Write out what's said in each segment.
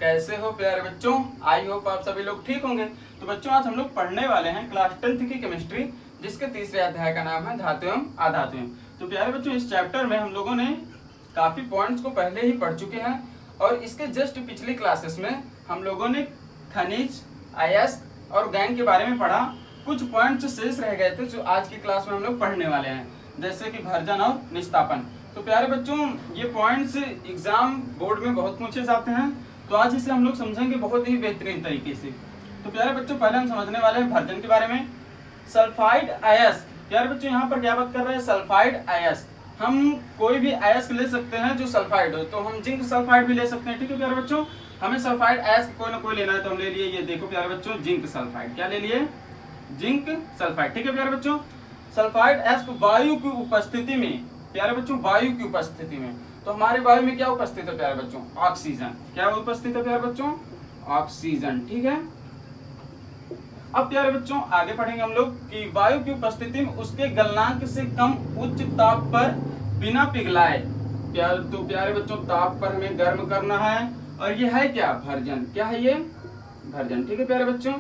कैसे हो प्यारे बच्चों। आई होप आप सभी लोग ठीक होंगे। तो बच्चों आज हम लोग पढ़ने वाले हैं क्लास 10th की केमिस्ट्री, जिसके तीसरे अध्याय का नाम है धातु एवं अधातु। तो प्यारे बच्चों इस चैप्टर में हम लोगों ने काफी पॉइंट्स को पहले ही पढ़ चुके हैं और इसके जस्ट पिछली क्लासेस में हम लोगों ने खनिज, अयस्क और गैंग के बारे में पढ़ा। कुछ पॉइंट्स शेष रह गए थे जो आज की क्लास में हम लोग पढ़ने वाले हैं, जैसे कि भर्जन और निस्तापन। तो प्यारे बच्चों ये पॉइंट्स एग्जाम बोर्ड में बहुत पूछे जाते हैं, तो आज इसे हम लोग समझेंगे बहुत ही बेहतरीन तरीके से। तो प्यारे बच्चों पहले हम समझने वाले हैं भर्जन के बारे में। सल्फाइड अयस्क, प्यारे बच्चों यहाँ पर क्या बात कर रहे हैं, सल्फाइड अयस्क। हम कोई भी अयस्क ले सकते हैं जो सल्फाइड हो, तो हम जिंक सल्फाइड भी ले सकते हैं। ठीक है प्यारे बच्चों, हमें सल्फाइड अयस्क कोई ना कोई लेना है तो हम ले लिए, ये देखो प्यारे बच्चों जिंक सल्फाइड। क्या ले लिए, जिंक सल्फाइड। ठीक है प्यारे बच्चों, सल्फाइड अयस्क वायु की उपस्थिति में, प्यारे बच्चों वायु की उपस्थिति में, तो हमारे वायु में क्या उपस्थित है प्यारे बच्चों, ऑक्सीजन। क्या उपस्थित है प्यारे बच्चों, ऑक्सीजन। ठीक है, अब प्यारे बच्चों आगे पढ़ेंगे हम लोग कि वायु की उपस्थिति में उसके गलनांक से कम उच्च ताप पर बिना पिघलाए, तो प्यारे बच्चों ताप पर हमें गर्म करना है और ये है क्या, भर्जन। क्या है ये, भर्जन। ठीक है प्यारे बच्चों,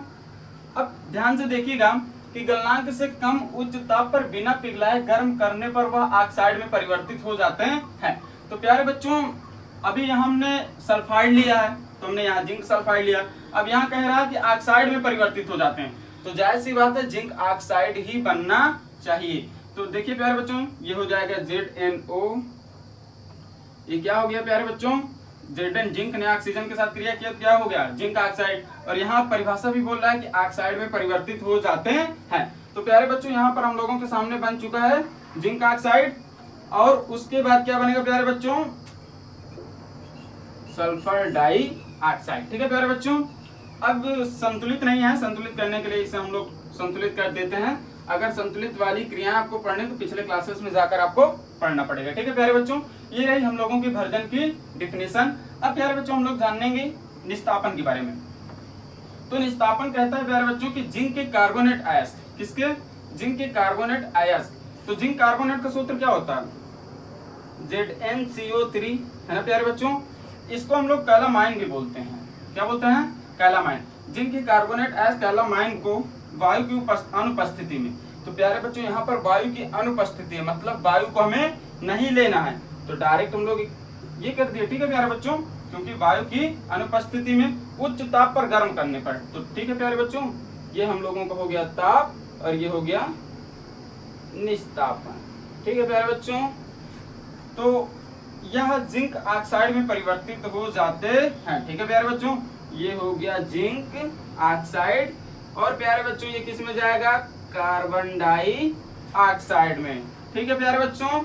अब ध्यान से देखिएगा कि गलनांक से कम उच्च ताप पर बिना पिघलाए गर्म करने पर वह ऑक्साइड में परिवर्तित हो जाते हैं। तो प्यारे बच्चों अभी यहाँ हमने सल्फाइड लिया है, तो हमने यहाँ जिंक सल्फाइड लिया। अब यहाँ कह रहा है कि ऑक्साइड में परिवर्तित हो जाते हैं, तो जाहिर सी बात है जिंक ऑक्साइड ही बनना चाहिए। तो देखिए प्यारे बच्चों ये हो जाएगा ZnO, ये क्या हो गया प्यारे बच्चों, Zn, जिंक ने ऑक्सीजन के साथ क्रिया किया, क्या हो गया, जिंक ऑक्साइड। और यहाँ परिभाषा भी बोल रहा है कि ऑक्साइड में परिवर्तित हो जाते हैं। तो प्यारे बच्चों यहाँ पर हम लोगों के सामने बन चुका है जिंक ऑक्साइड, और उसके बाद क्या बनेगा प्यारे बच्चों, सल्फर डाइऑक्साइड। ठीक है प्यारे बच्चों, अब संतुलित नहीं है, संतुलित करने के लिए इसे हम लोग संतुलित कर देते हैं। अगर संतुलित वाली क्रियाएं आपको पढ़ने तो पिछले क्लासेस में जाकर आपको पढ़ना पड़ेगा। ठीक है प्यारे बच्चों, ये रही हम लोगों की भर्जन की डिफिनेशन। अब प्यारे बच्चों हम लोग जानेंगे निस्तापन के बारे में। तो निस्तापन कहता है प्यारे बच्चों की जिंक के कार्बोनेट अयस्क, किसके, जिंक के कार्बोनेट अयस्क। तो जिंक कार्बोनेट का सूत्र क्या होता है, ZnCO3, है ना प्यारे बच्चों। इसको हम लोग कैलामाइन भी बोलते हैं। क्या बोलते हैं, कैलामाइन। जिंक के कार्बोनेट अयस्क कैलामाइन को वायु की अनुपस्थिति में, तो प्यारे बच्चों यहाँ पर वायु की अनुपस्थिति है, मतलब वायु को हमें नहीं लेना है, तो डायरेक्ट हम लोग ये कर दिए। ठीक है प्यारे बच्चों, क्योंकि वायु की अनुपस्थिति में उच्च ताप पर गर्म करने पर, तो ठीक है प्यारे बच्चों ये हम लोगों का हो गया ताप और ये हो गया निस्तापन। ठीक है प्यारे बच्चों, तो यह जिंक ऑक्साइड में परिवर्तित हो जाते हैं। ठीक है प्यारे बच्चों, ये हो गया जिंक ऑक्साइड, और प्यारे बच्चों ये किस में जाएगा, कार्बन डाइऑक्साइड में। ठीक है प्यारे बच्चों,